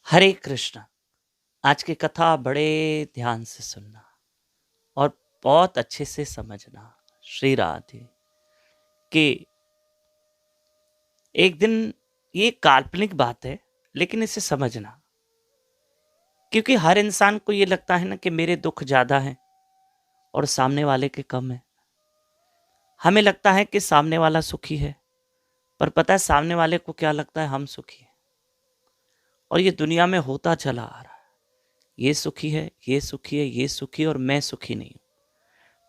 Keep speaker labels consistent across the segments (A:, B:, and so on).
A: हरे कृष्ण। आज की कथा बड़े ध्यान से सुनना और बहुत अच्छे से समझना। श्री राधे कि एक दिन, ये काल्पनिक बात है लेकिन इसे समझना, क्योंकि हर इंसान को ये लगता है ना कि मेरे दुख ज्यादा हैं और सामने वाले के कम है। हमें लगता है कि सामने वाला सुखी है, पर पता है सामने वाले को क्या लगता है, हम सुखी हैं। और ये दुनिया में होता चला आ रहा है, ये सुखी है, ये सुखी है, ये सुखी है और मैं सुखी नहीं हूं।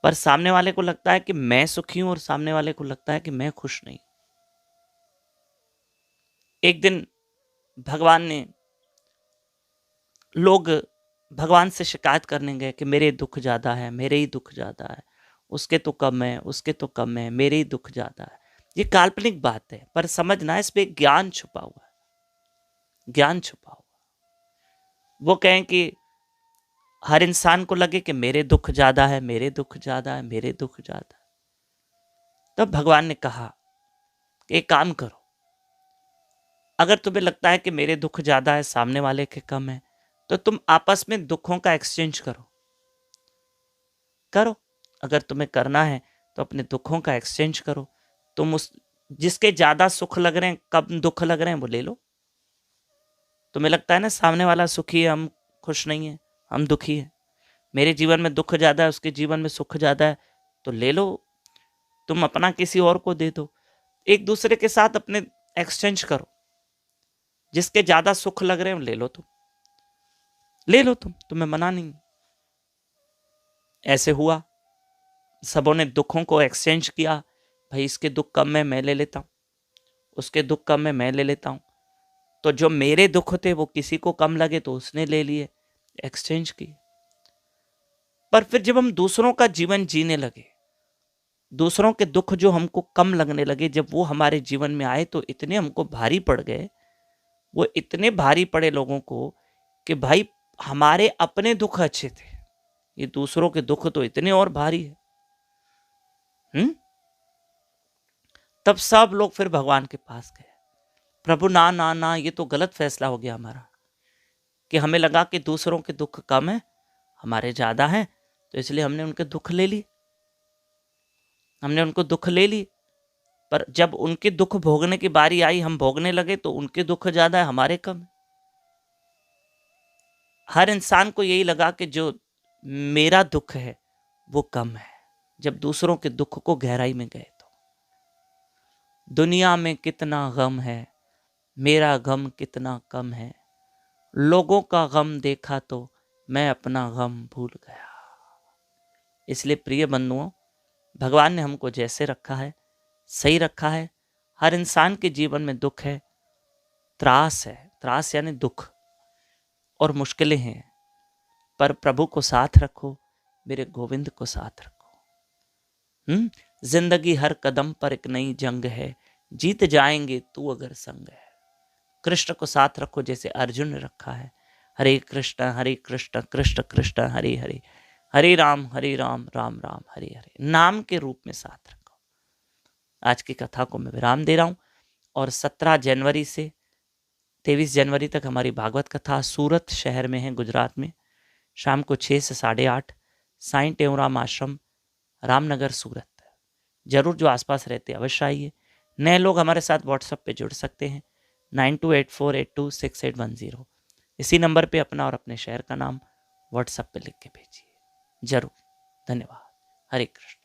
A: पर सामने वाले को लगता है कि मैं सुखी हूं और सामने वाले को लगता है कि मैं खुश नहीं। एक दिन भगवान ने लोग भगवान से शिकायत करने गए कि मेरे दुख ज्यादा है, मेरे ही दुख ज्यादा है, उसके तो कम है, उसके तो कम है, मेरे ही दुख ज्यादा है। ये काल्पनिक बात है, पर समझना इसमें ज्ञान छुपा हुआ है, ज्ञान छुपा हुआ है। वो कहें कि हर इंसान को लगे कि मेरे दुख ज्यादा है, मेरे दुख ज्यादा है, मेरे दुख ज्यादा है। तब भगवान ने कहा कि एक काम करो, अगर तुम्हें लगता है कि मेरे दुख ज्यादा है, सामने वाले के कम है, तो तुम आपस में दुखों का एक्सचेंज करो। करो, अगर तुम्हें करना है तो अपने दुखों का एक्सचेंज करो। तुम उस जिसके ज्यादा सुख लग रहे हैं, कम दुख लग रहे हैं, वो ले लो। तुम्हें लगता है ना सामने वाला सुखी है, हम खुश नहीं है, हम दुखी है, मेरे जीवन में दुख ज्यादा है, उसके जीवन में सुख ज्यादा है, तो ले लो। तुम अपना किसी और को दे दो। एक दूसरे के साथ अपने एक्सचेंज करो। जिसके ज्यादा सुख लग रहे हैं ले लो, तुम ले लो, तुम्हें मना नहीं। ऐसे हुआ, सबों ने दुखों को एक्सचेंज किया। भाई इसके दुख कम है, मैं ले लेता हूं, उसके दुख कम है, मैं ले लेता हूं। तो जो मेरे दुख थे वो किसी को कम लगे तो उसने ले लिए, एक्सचेंज किए। पर फिर जब हम दूसरों का जीवन जीने लगे, दूसरों के दुख जो हमको कम लगने लगे, जब वो हमारे जीवन में आए तो इतने हमको भारी पड़ गए। वो इतने भारी पड़े लोगों को कि भाई हमारे अपने दुख अच्छे थे, ये दूसरों के दुख तो इतने और भारी है। तब सब लोग फिर भगवान के पास गए। प्रभु ना ना ना, ये तो गलत फैसला हो गया हमारा, कि हमें लगा कि दूसरों के दुख कम है, हमारे ज्यादा हैं, तो इसलिए हमने उनके दुख ले ली, हमने उनको दुख ले ली। पर जब उनके दुख भोगने की बारी आई, हम भोगने लगे तो उनके दुख ज्यादा है, हमारे कम है। हर इंसान को यही लगा कि जो मेरा दुख है वो कम है। जब दूसरों के दुख को गहराई में गए तो दुनिया में कितना गम है, मेरा गम कितना कम है। लोगों का गम देखा तो मैं अपना गम भूल गया। इसलिए प्रिय बंधुओं, भगवान ने हमको जैसे रखा है सही रखा है। हर इंसान के जीवन में दुख है, त्रास है, त्रास यानी दुख और मुश्किलें हैं, पर प्रभु को साथ रखो, मेरे गोविंद को साथ रखो। जिंदगी हर कदम पर एक नई जंग है, जीत जाएंगे तू अगर संग है। कृष्ण को साथ रखो जैसे अर्जुन ने रखा है। हरे कृष्ण कृष्ण कृष्ण हरे हरे, हरे राम राम राम हरे हरे। नाम के रूप में साथ रखो। आज की कथा को मैं विराम दे रहा हूं और 17 जनवरी से 23 जनवरी तक हमारी भागवत कथा सूरत शहर में है, गुजरात में, शाम को 6 से 8:30, साईं टेऊराम आश्रम, रामनगर, सूरत। जरूर जो आसपास रहते अवश्य आइए। नए लोग हमारे साथ व्हाट्सएप पे जुड़ सकते हैं 9284826810। इसी नंबर पे अपना और अपने शहर का नाम व्हाट्सएप पे लिख के भेजिए जरूर। धन्यवाद। हरे कृष्ण।